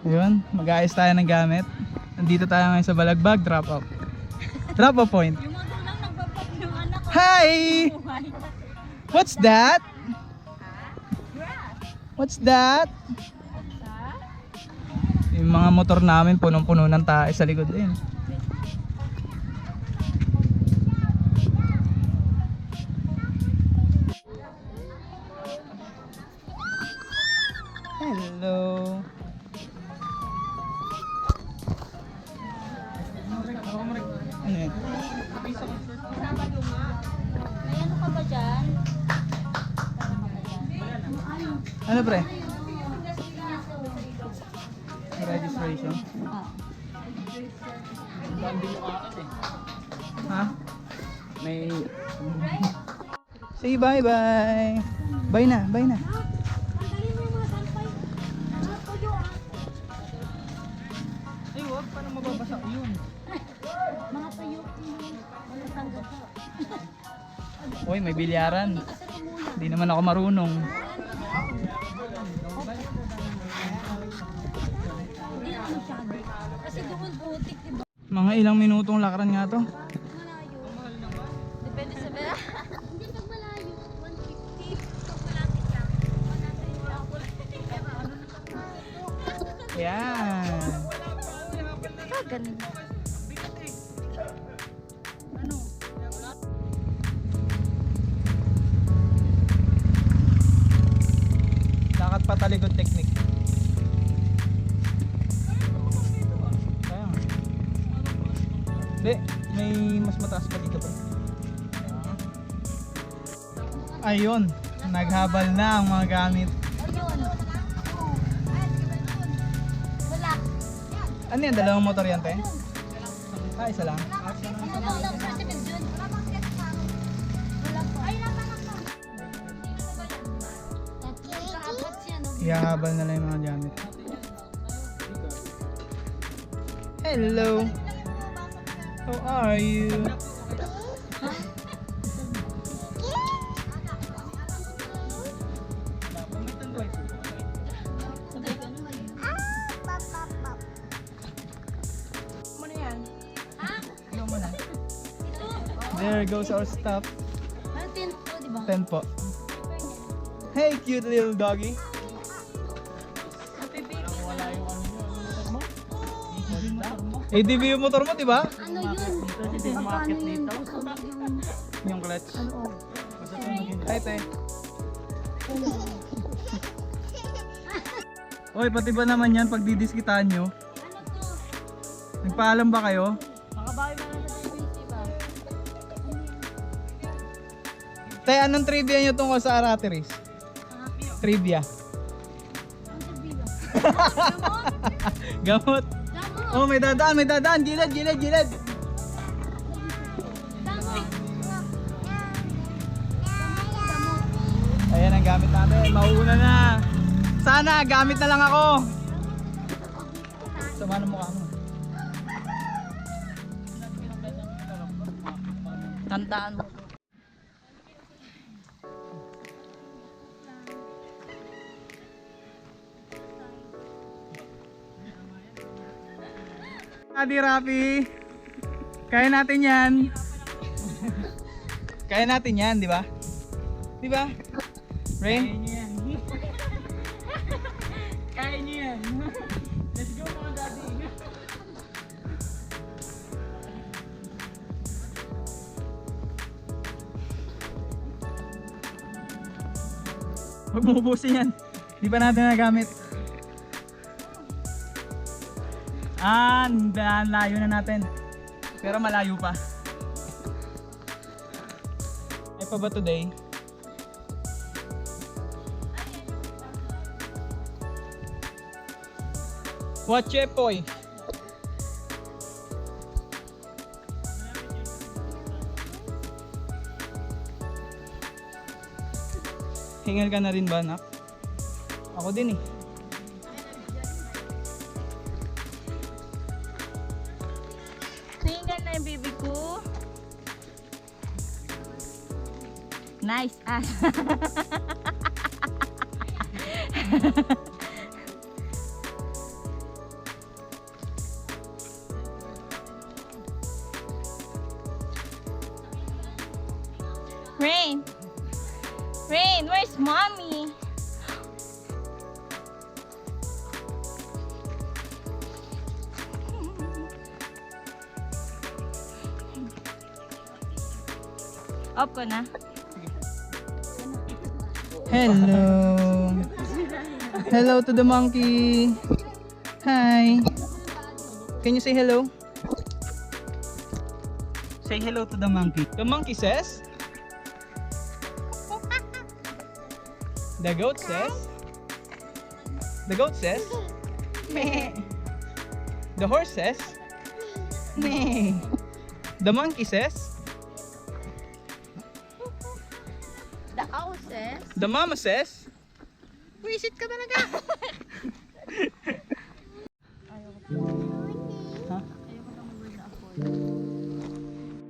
Ayun, mag-aayos tayo ng gamit. Nandito tayo ngayon sa Balagbag, drop off. Drop off point. Yung magulang nagpapap yung anak ko. Hi! What's that? What's that? Yung mga motor namin punong-puno ng tae sa likod din. Hello. Ano yan? May ano ka ba dyan? Ano pre? Registration? Ha? May... Say bye bye! Bye na, bye na! Tanggalin mo yung mga sampay. Tuyo ah. Ay wag, paano mababasa yun? Mga tayo. Mga tanggal ka. Uy, may bilyaran. Hindi naman ako marunong. Hindi na masyado. Kasi doon butik, diba? Mga ilang minutong lakaran nga to. Malayo. Depende sa pera. Hindi pag malayo. 150. Pag malapit lang. 100 Yan. ganun. Lakad patalikod technique. Kaya nga. Hindi, may mas mataas pa dito pa. Ayun, naghabal na ang mga gamit. Ayun. Wala. Ano yan, dalawang motor yan, te? Ah, isa lang. Ano ba lang first event yun? Wala po. Ay, naman ako. Kaapat siya, no? Ihahabal na lang yung mga gamit. Hello! How are you? There goes our stuff. Ano 10 po, di ba? 10 po. Hey, cute little doggy. ADV yung motor mo, di ba? Ano yun? Magkano yun? Yung clutch. Ano? Hi, te. Oy, pati ba naman yan pag didiskitaan nyo? Ano to? Nagpaalam ba kayo? Makabawi ba lang sa TBC ba? Te, anong trivia nyo tungkol sa Arate Race? Trivia. Ang sabi ba? Gamot. Gamot! Oh, may dadaan, may dadaan. Gilid, gilid, gilid. Gamot! Ayan ang gamit natin. Mauuna na. Sana, gamit na lang ako. Sama ng mukha mo. Tandaan mo. Adi Rafi. Kaya natin yan. Kaya natin yan, di ba? Di ba? Ray? Kaya niyo yan. Let's go mga daddy. Huwag mo ubusin yan. Di pa natin nagamit. Layo na natin. Pero malayo pa. Ay pa ba today? Watche poy. Hingal ka na rin ba, anak? Ako din eh. Tingnan na yung bibi ko. Nice ass. Rain. Rain, where's mommy? Off ko na. Hello. Hello to the monkey. Hi. Can you say hello? Say hello to the monkey. The monkey says. The goat says. The goat says. Meh. The horse says. Meh. The monkey says. The owl says. The mama says. Wisit ka talaga. Ha?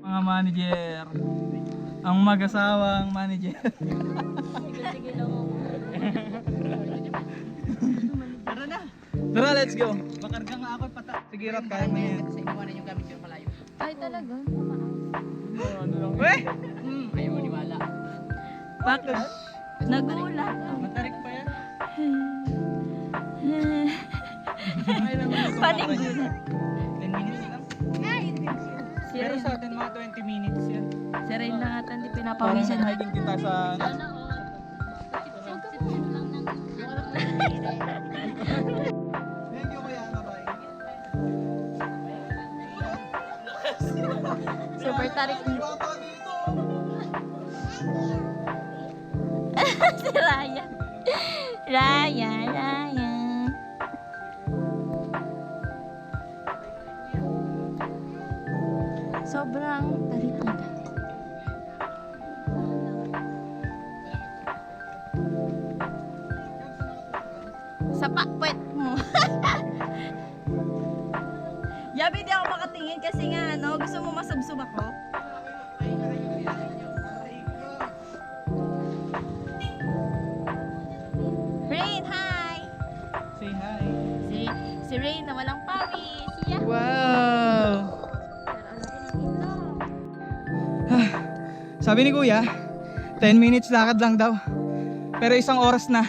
Mga manager. Ang mag-asawang manager. Sige lang ako. Tara na. Tara, let's go. Bakarga nga ako pata. Sige, Rap, kaya mo yan. Kasi iwanan yung gamit yung malayo. Ay, talaga? Ano lang? Weh! Ayaw maniwala. Bakit? Nagulat. Matarik pa yan. Paning gulat. 10 minutes lang. Si Pero Rain. sa atin mga 20 minutes yan. Si Rain lang ata hindi Parang pinapawisan. hiking kita sa... Thank you kuya, bye-bye. Super tarik. Bata dito. Si Raya. Raya, Raya. Sobrang tarik niya. Sa pakwet mo. Yabi, di ako makatingin kasi nga, ano, gusto mo masubsob ako? Rain, hi! Say hi. Si Rain na walang pawis. Yeah. Wow! Sabi ni kuya, 10 minutes lakad lang daw. Pero 1 oras na.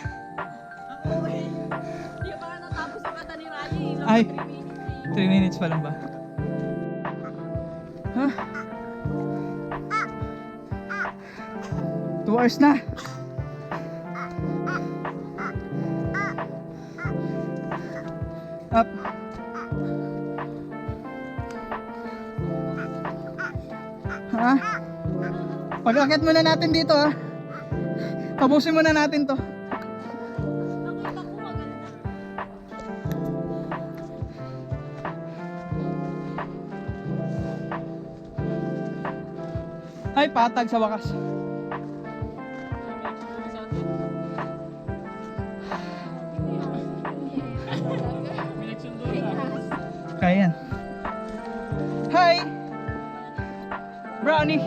Hindi pa natapos ang kata ni Raya. Ay, 3 minutes pa lang ba? Huh? 2 hours na. Up. Ha? Pag-akit muna natin dito ha. Tapusin muna natin to. Nakita ko maganda. Ay, patag sa wakas. Kaya yan. Hi! Brownie!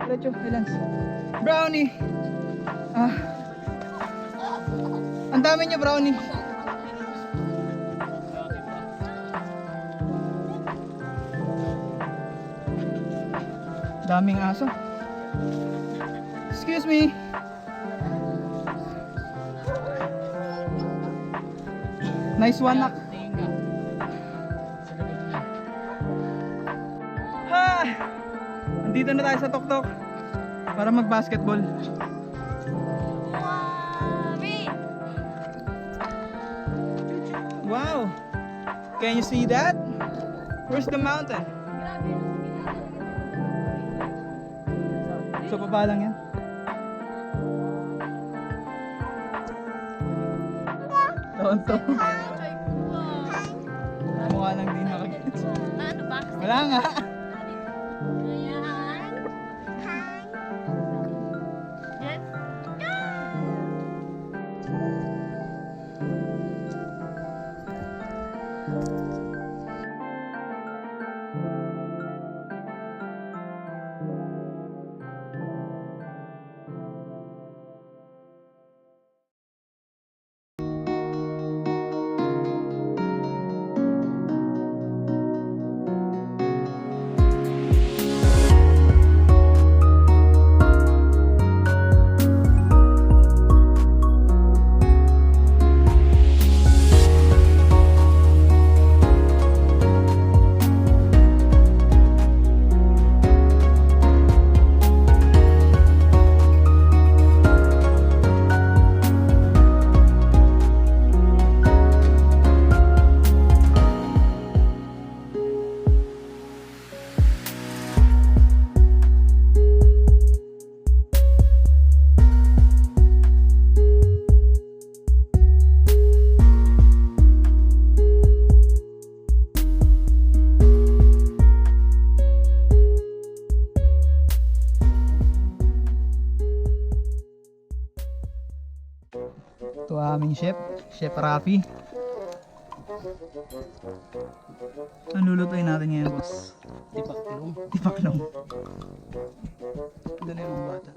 Diretso, Lance. Brownie! Ah. Ang dami niya, Brownie. Daming aso. Excuse me. Nice one, nak. Ha! Andito na tayo sa tuktok para mag-basketball. Rain! Wow! Can you see that? Where's the mountain? Sa baba lang yan. Tonto. Mukha lang din nakagits. Ano ba? Wala nga. Ayan. Let's go! aming chef, Chef Rafi. Ang lulutuin natin ngayon, boss? Tipaklong. Tipaklong. Doon na yung mga bata.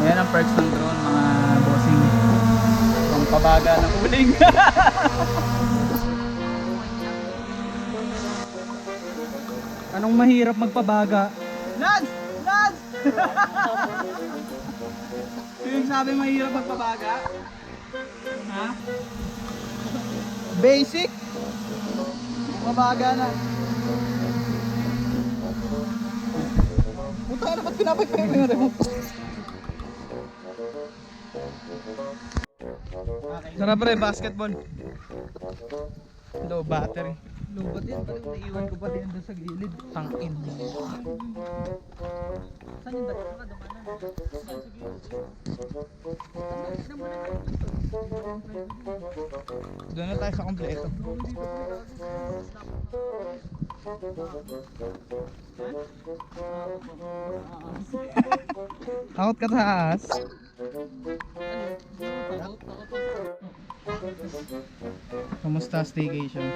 Ayan ang perks ng drone, mga bossing. Pang pabaga ng uling. Anong mahirap magpabaga? Lance! Lance! Yung sabi mahirap magpabaga? Ha? Basic? Mabaga na. Puta ka na, ba't pinapay-pay mo yung remote? Sarap rin, basketball. Low battery. Low battery yan, parang naiiwan ko pa din doon sa gilid. Tangin. Saan yung dati? Doon na tayo sa kompleto. Takot ka sa haas. Kamusta staycation?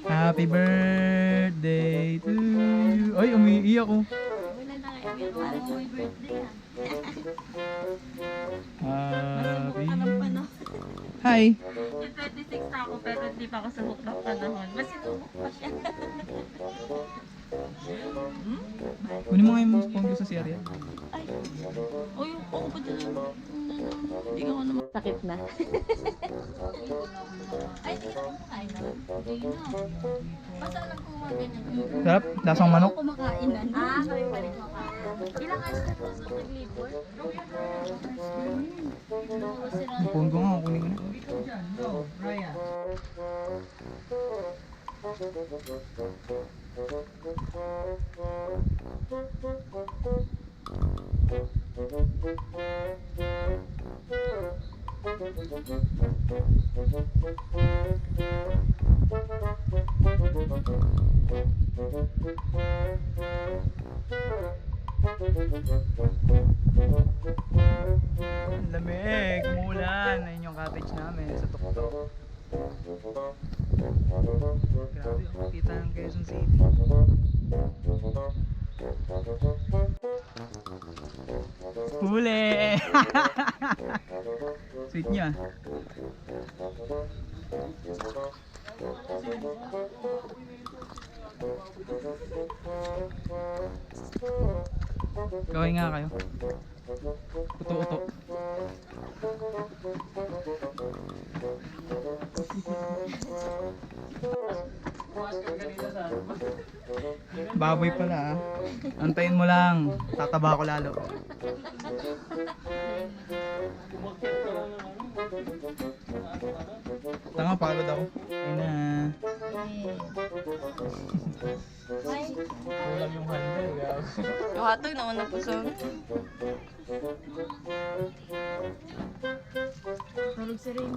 Happy birthday to you. Ay, umiiyak ko. Wala na kayo. Parang my birthday ah. Happy. Alam pa no? Hi. Yung 26 na ako pero hindi pa ako sa hook ng panahon. Mas sinubok pa siya. Kunin mo nga yung pondo sa Syria. Ay. O yung ako pa dyan. Hindi ako naman. Sakit na. Ay, hindi na kumakain na. Hindi na. Basta alam ko mga ganyan. Sarap, lasang manok. Kumakain na. Ah, kami pa rin kumakain. Ilang hours na po sa nag-labor? Yung pondo nga, kunin ko na. Ang lamig, umulan. Ayun yung cottage namin sa tuktok. Grabe, ang kita ng Quezon City. Huli! Sweet niya. Gawin nga kayo. Uto-uto. Baboy pala ah. Antayin mo lang. Tataba ko lalo. Tanga, pagod ako. Ayun na. Kulang yung handle. Yung hotdog naman na pusog. Tulog si Rin.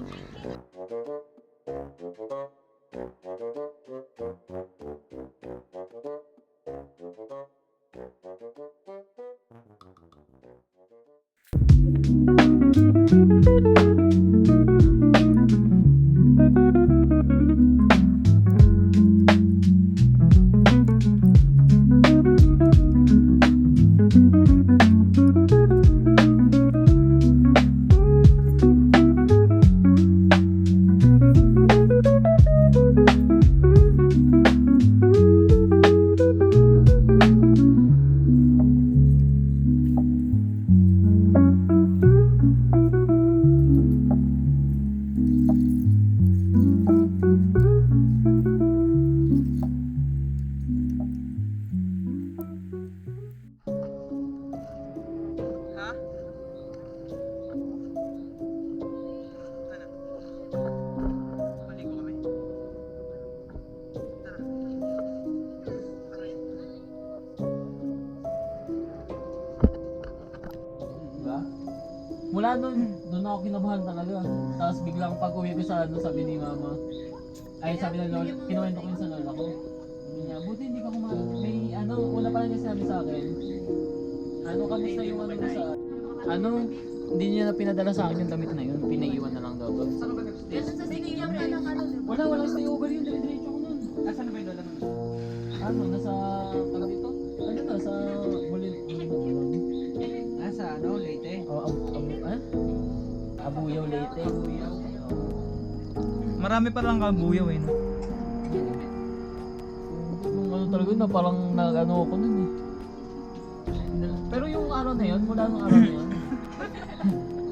Mula doon ako kinabahan talaga. Tapos biglang pag uwi ko sa ano, sabi ni mama, ay sabi ng lola, kinuwento ko yun sa lola ko. Sabi niya, Buti hindi ka kumain. May ano, una pa lang niya sinabi sa akin. Ano, kamusta yung ano mo sa... Ano, hindi niya na pinadala sa akin yung damit na yun. Pinaiwan na lang daw doon. Kasi sa sinigyan ka ng ano, di ba? Walang stay over yun. Dire-diretso ko nun. Asan na ba yung lola naman? Ano, nasa... Tag dito? Ano na, sa... Nasa ano, Leyte? Abuyaw Leyte. Marami pa lang kabuyaw eh. No? Yung ano talaga yun na parang nag-ano ako nun eh. Pero yung araw na yun, mula nung araw na yun.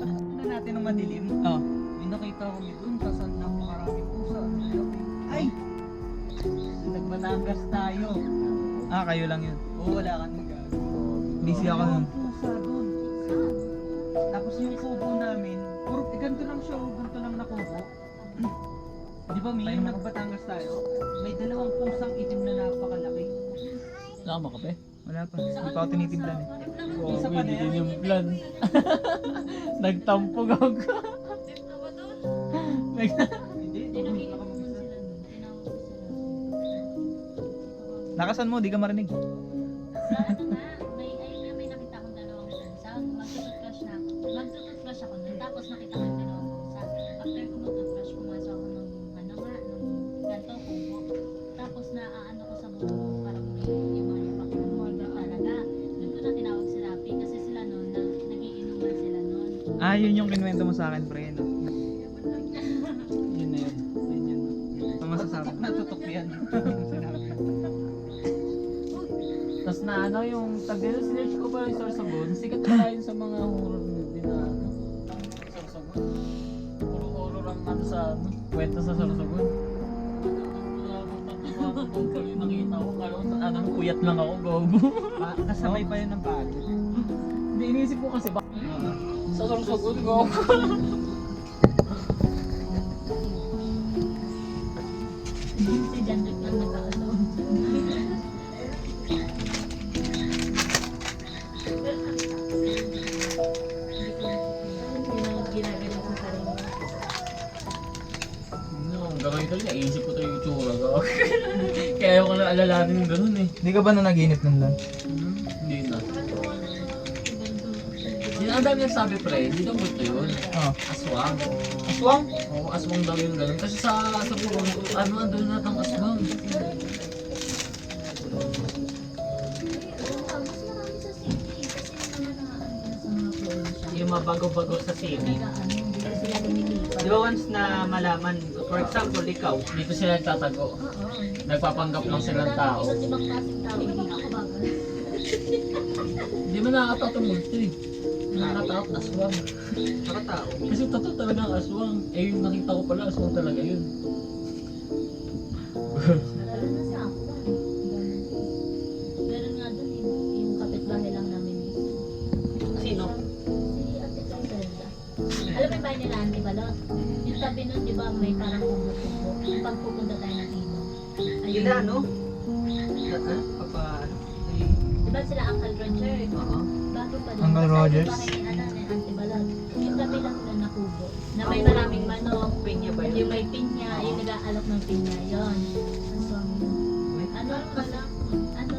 Ano natin ng madilim? Oh. May nakita kami doon, kasan napakaraming pusa. Ay! Nagbatangas tayo. Ah, kayo lang yun. Oo, wala kang nagagawa. Busy ako nun. Pusa doon. Tapos yung kubo namin, puro ganito lang siya, ganito lang na kubo. Di ba may yung nagbatangas tayo? May dalawang pusang itim na napakalaki. Wala ka makape? Wala pa. Hindi pa ako tinitiblan eh. Isa pa na Hindi yan. din yung plan. Nagtampo ako. Trip na ba doon? Hindi, Tinakita baka ko mag-isa. sila nun. Tinawag ko sila. Lakasan mo, di ka marinig. Sa ano nga, may nakita akong dalawang pusa. Magtututflash na ako. Magtututflash ako nun. Tapos nakita ko yung dalawang pusa. After ko magtututflash, pumasok ako nung ano nga, nung ganto kubo. Tapos naaano ko sa buko, parang may yung mga napakulumaga talaga. Doon ko na tinawag si Rapi kasi sila nun, nagiinuman sila nun. Ah, yun yung kinuwento mo sa akin, pre. No? Yun na yun. Yun yun. Ang masasabi. Natutok yan. Sinabi. Tapos na ano yung tag dito, sinerge ko pa yung Sorsogon. Sikat pa yun sa mga horror movie na ano. Sorsogon. Horror ang ano sa ano. Kwento sa Sorsogon. Yung nakita ko, kala ko ano, puyat lang ako, gogo. Kasabay pa yun ng pagod. Hindi, iniisip ko kasi ba? Sa Sorsogon, gogo. Si Jandrik lang nagkakataon. Ginagaling sa sarili. No, hanggang ngayon talaga, iisip ko tayo yung itsura ko. Kaya ayaw ko na alalanin yung ganun eh. Hindi ka ba na naginip nun lang? Hindi na. Ang dami nagsabi pre, hindi daw multo yun. Oh. Aswang. Aswang? Oo, aswang daw yung ganun. Kasi sa buong, ano, andun na tang aswang. Mas marami sa city kasi yung mga sa mga probinsya. Yung mga bago-bago sa city. Nag-ano, hindi ko sila lumilipat. Di ba once na malaman, for example, ikaw, Dito sila nagtatago. Oo. Nagpapanggap lang sila ng tao. Iba't ibang klaseng tao, hindi ako bagal. Hindi mo nakakatawa itong multo eh. Nakakatawa aswang. nakatao. Kasi totoo talaga ang aswang. Eh yung nakita ko pala, aswang talaga yun. Lalo na sa ako. Meron nga doon yung kapitbahay lang namin. Sino? Si Ate Conselda. Alam mo yung bahay nila, Auntie Balot? Yung tabi nun, di ba, may parang kubo-kubo. Yung pagpupunta tayo na dito. Sila, no? Papa, Di ba sila Uncle Roger? Oo. Bago pa doon. Uncle Basta Rogers? yung bahay ni Auntie Balot. Yung tabi lang nila na kubo. Na may maraming manok. Pinya ba Yung yun? may pinya, yung nag-aalok ng pinya, yun. Aswang yun. Ano pala? Ano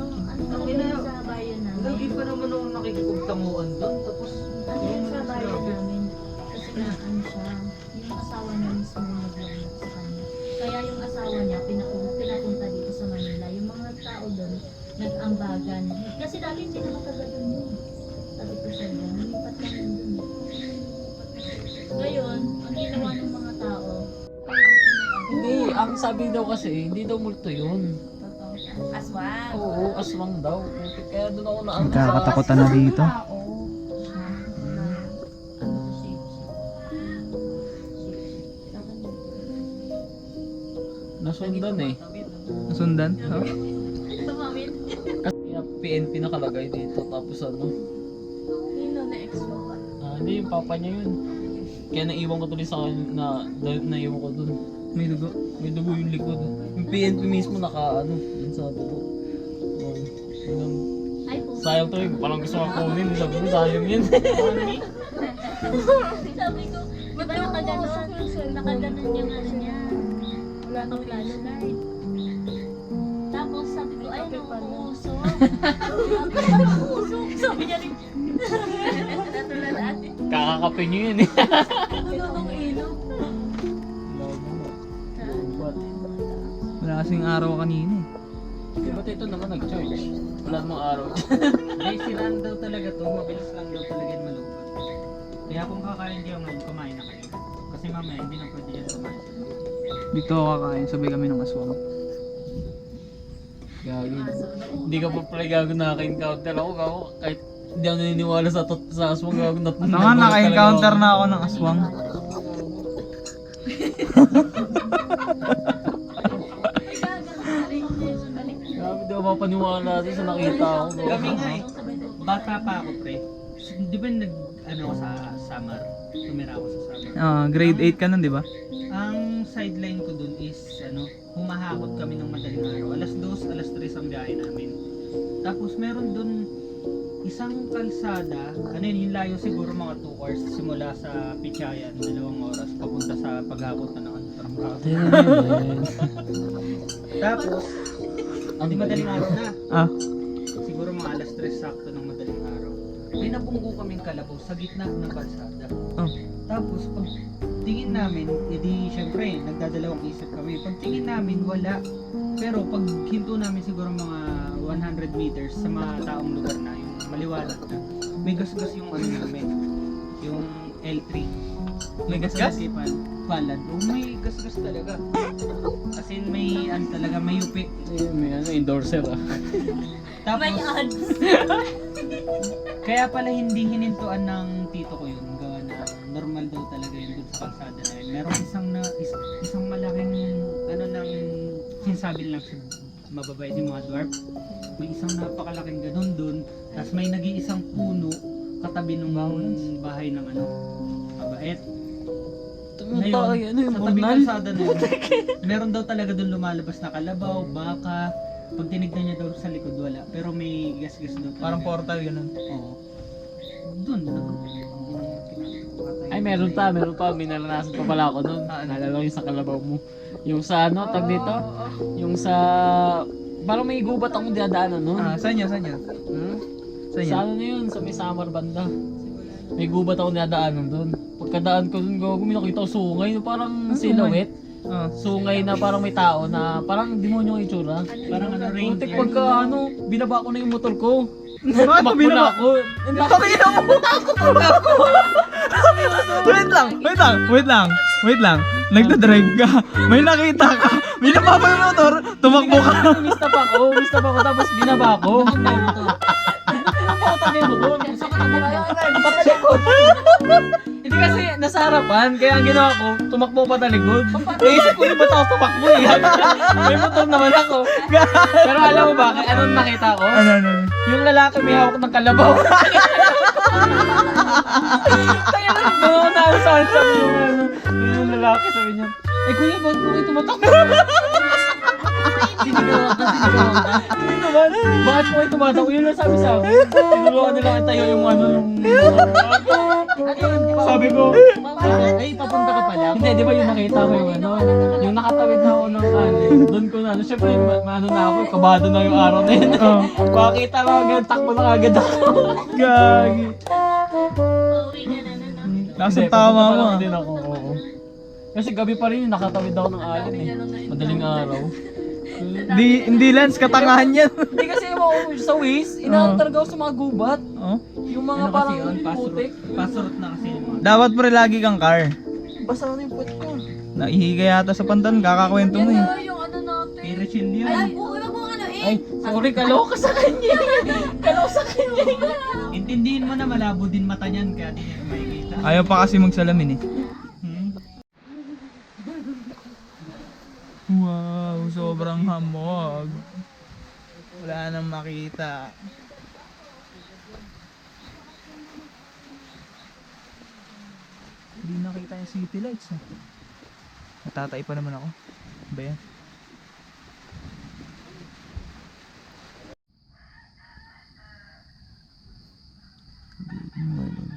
Ang yun ina- sa bayan Lagi namin? pa naman ako nakikipagtanguan doon. Tapos, Ano yun sa bayan namin? Kasi nga, ano siya, yung asawa niya mismo nag-vlog sa kanya. Kaya yung asawa niya, pinapunta dito sa Manila. Yung mga tao doon, nag-ambagan. Kasi dati hindi naman taga doon yun. Taga Prisenda. Nilipat lang yun doon. Ngayon, ang ginawa ng mga tao, Hindi, ang sabi daw kasi, hindi daw multo yun. aswang. Oo, aswang daw. Kaya doon ako na ano Nagkakatakutan na dito. Tao. Ano to shape? Nasundan eh. Nasundan? Oh. Tumawid. Kaya PNP nakalagay dito. Tapos ano, Nino na expo ka. hindi yung papa niya yun. Kaya naiwan ko tuloy sa kanya na naiwan ko dun. May dugo. May dugo yung likod. Yung PNP mismo naka ano, yun sa dugo. Yun ang Ay po. sayang to eh. Parang gusto ko kunin. Sabi ko sayang yun. Sabi ko, ba't nakaganon? Nakaganon yung ano niya. Wala kang plano, guys. Tapos sabi ko, Ay, kape pala. nauusok. Sabi niya, nauusok. Sabi niya rin. Natulad ate. Kakakape nyo yun eh. Nagawang ilog. Wala kasing araw kanina eh. Di ba't ito naman nag-charge? Wala namang araw. May siraan daw talaga to, mabilis lang daw talaga yung malupat. Kaya kung kakain kayo ngayon, kumain na kayo. Kasi mamaya hindi na pwede yan kumain. Dito ako kakain, sabay kami ng aswang. Gagi. Hindi ka pa pala gago naka-encounter ako. Gago. Kahit hindi ako naniniwala sa aswang gago. Tanga, naka-encounter na ako ng aswang. Grabe, di ako mapaniwala doon sa nakita ko. Kami nga eh. Bata pa ako pre. Di ba ano ako sa summer? Tumira ako sa summer. Grade 8 ka nun, di ba? Ang sideline ko dun is humahakot kami ng madaling araw. Alas 2, alas 3 ang biyahe namin. Tapos meron dun isang kalsada, ano yun, yung layo siguro mga 2 hours simula sa Pichayan, 2 oras papunta sa paghakot na ng Trangkaso. Tapos, hindi madaling araw na. Siguro mga alas 3 sakto ng madaling araw. May nabunggo kaming kalabaw sa gitna ng kalsada. Tapos pag tingin namin, edi syempre nagdadalawang isip kami. Pag tingin namin wala. Pero pag hinto namin siguro mga 100 meters sa mga taong lugar na yung maliwanag na, may gasgas yung ano namin, yung L3. May gasgas? Palad. Oh, may gasgas talaga. As in may ano talaga, may yupi. May ano, endorser ah. Tapos, May ads. kaya pala hindi hinintuan ng tito ko yun. Gawa na normal daw talaga yun dun sa kalsada na yun. Meron isang malaking ano ng sinasabi lang sa mababait yung mga dwarf. May isang napakalaking ganun dun. Tapos may nag-iisang puno katabi ng bahay ng ano, mabait. Ngayon, sa tabing kalsada na yun, meron daw talaga dun lumalabas na kalabaw, baka. Pag tinignan niya daw sa likod wala, pero may gas-gas daw. Parang portal ganun. Oo. Doon. Ay, meron pa. May naranasan pa pala ako nun. Naalala ko yung sa kalabaw mo. Yung sa ano, tag dito? Yung sa... Parang may gubat akong dinadaanan nun. Saan yun? Hmm? Saan Sa yun? ano na yun? Sa may Samar banda. May gubat akong dinadaanan dun. Pagkadaan ko dun, may nakita ko sungay. Parang silhouette. Sungay na parang may tao na parang demonyo ang itsura. Parang ano, Putik reindeer. pagka ano, binaba ko na yung motor ko. Bakit mo Tumakbo binaba? na ako. Pakita mo! Wait lang. Nagdadrive ka. May nakita ka. Binaba mo yung motor, tumakbo ka. Umista pa ako, tapos binaba ko. Nakakota yung motor. Saan ka naman? Patalikod. Hindi kasi nasa harapan, kaya ang ginawa ko, tumakbo patalikod. Naisip ko yung ba't ako tumakbo eh. May motor naman ako. Pero alam mo ba, anong nakita ko? Ano? Yung lalaki may hawak ng kalabaw. Kaya doon na ako sa sabi yung lalaki sabi niya, kuya, bakit mo kayo tumatakbo? Sinigawan ka. Hindi naman. Bakit mo kayo tumatakbo? Yun lang sabi sa akin. Tinulungan nila kita yung ano yung... Sabi ko, Ay, papunta ka pala. hindi, di ba yung nakita ko yung ano, yung nakatawid na ako ng ano, doon ko na ano, syempre, ano na ako, kabado na yung araw na yun. Makakita mo, ganun, takbo na agad ako. Gagi. Pauwi ka na no? Nasa Hindi, tama papunta pa mo. lang din ako, oo. Kasi gabi pa rin, nakatawid ako ng alon eh. Madaling araw. Hindi lens, katangahan yan. Hindi kasi yung mga sa Waze, inaanong talaga ako sa mga gubat. Yung mga Ano parang kasi yun, putik. pasurot na kasi yung mga... Dapat pre lagi kang car. Basta na yung puwet ko. Nahihiga yata sa pantan, kakakwento mo eh. Yung ano natin. Pero chill yun. Ay, huwag mo ano eh. Ay, sorry, kalaw ka sa kanya. Kalaw sa kanya. Intindihin mo na malabo din mata niyan, kaya di niya makikita. Ayaw pa kasi magsalamin eh. Wow, sobrang hamog. Wala nang makita. Hindi nakita yung city lights eh. Natatay pa naman ako. Ba yan? Good morning.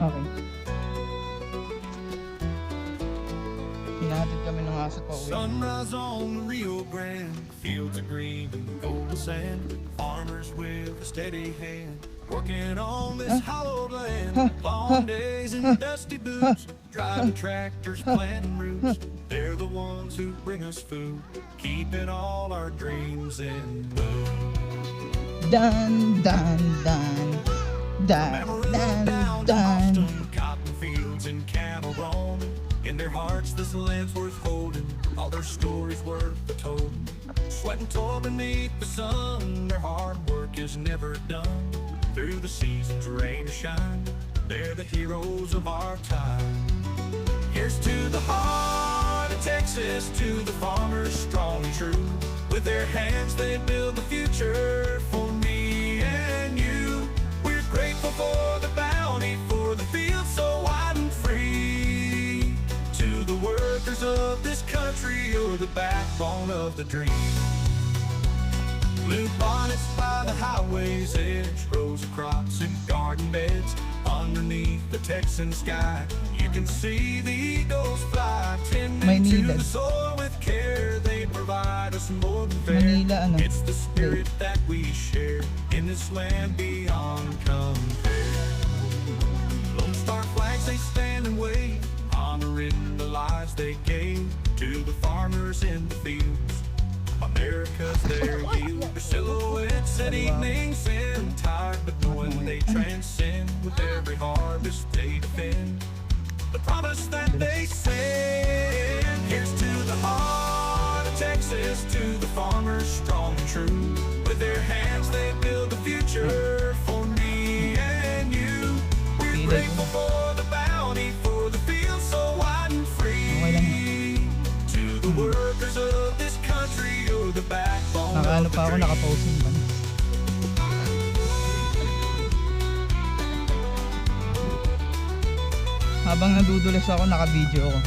Okay. Hinahatid kami ng aso pa uwi. Sunrise on the Rio Grande, fields of green and golden sand. Farmers with a steady hand, working on this hallowed land. Long days in dusty boots, driving tractors, planting roots. They're the ones who bring us food, keeping all our dreams in bloom. Dun, dun, dun. Dun, dun, dun. Cotton fields and cattle roaming. In their hearts this land's worth holding, all their stories worth the told. Sweat and toil beneath the sun, their hard work is never done. Through the seasons, rain or shine, they're the heroes of our time. Here's to the heart of Texas, to the farmers strong and true. With their hands they build the future for me and you. We're grateful for the bounty, for the fields so wide and free. To the workers of this country, you're the backbone of the dream. Blue bonnets by the highway's edge, rows of crops and garden beds. Underneath the Texan sky, you can see the eagles fly. Tending Maynila. to the soil with care, they provide us more than fair. Manila, ano? It's the spirit that we share in this land beyond compare. Lone Star flags, they stand and wave, honoring the lives they gave to the farmers in the fields. America's their yield, their silhouettes at evenings and tide, but when they transcend, with every harvest they defend the promise that they send. Here's to the heart of Texas, to the farmers strong and true. With their hands they build the future for me and you. We're grateful for the bounty, for the fields so wide and free. To the workers of this country, you're the backbone Nakaano of the pa ako, dream. nakaposing ba? Habang nadudulas ako, naka-video ako.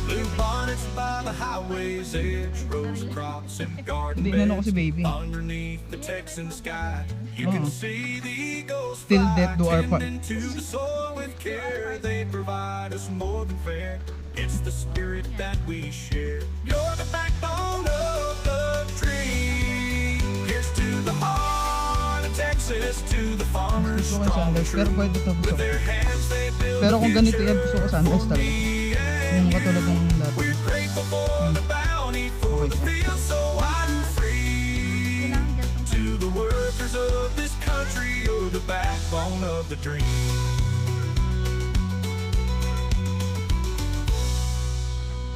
Blue bonnets by the highway's edge, rows of crops and garden Hindi inano ko beds. si baby. Underneath the Texan sky, you can Oo. see the eagles Still fly, dead to our part. tending to the soil with care. They provide us more than fair. It's the spirit that we share. You're the backbone of the dream. Here's to the heart of Texas, to the farmers Gusto ko yung strong and sandals, pero true. pwede to gusto With ko. their hands they build Pero the kung ganito yan, future gusto ko sandals for talaga. me and Yung katulad ng dati. we're grateful for the bounty, for the fields so wide and free. To the workers of this country, you're the backbone of the dream.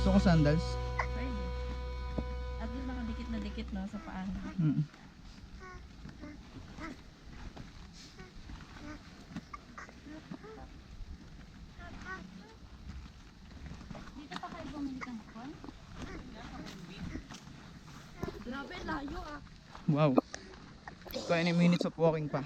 Gusto ko sandals. Pwede. At least nakadikit na dikit no, sa paan. Mm. Dito pa kayo bumili ng corn? Grabe, layo ah. Wow. 20 minutes of walking pa.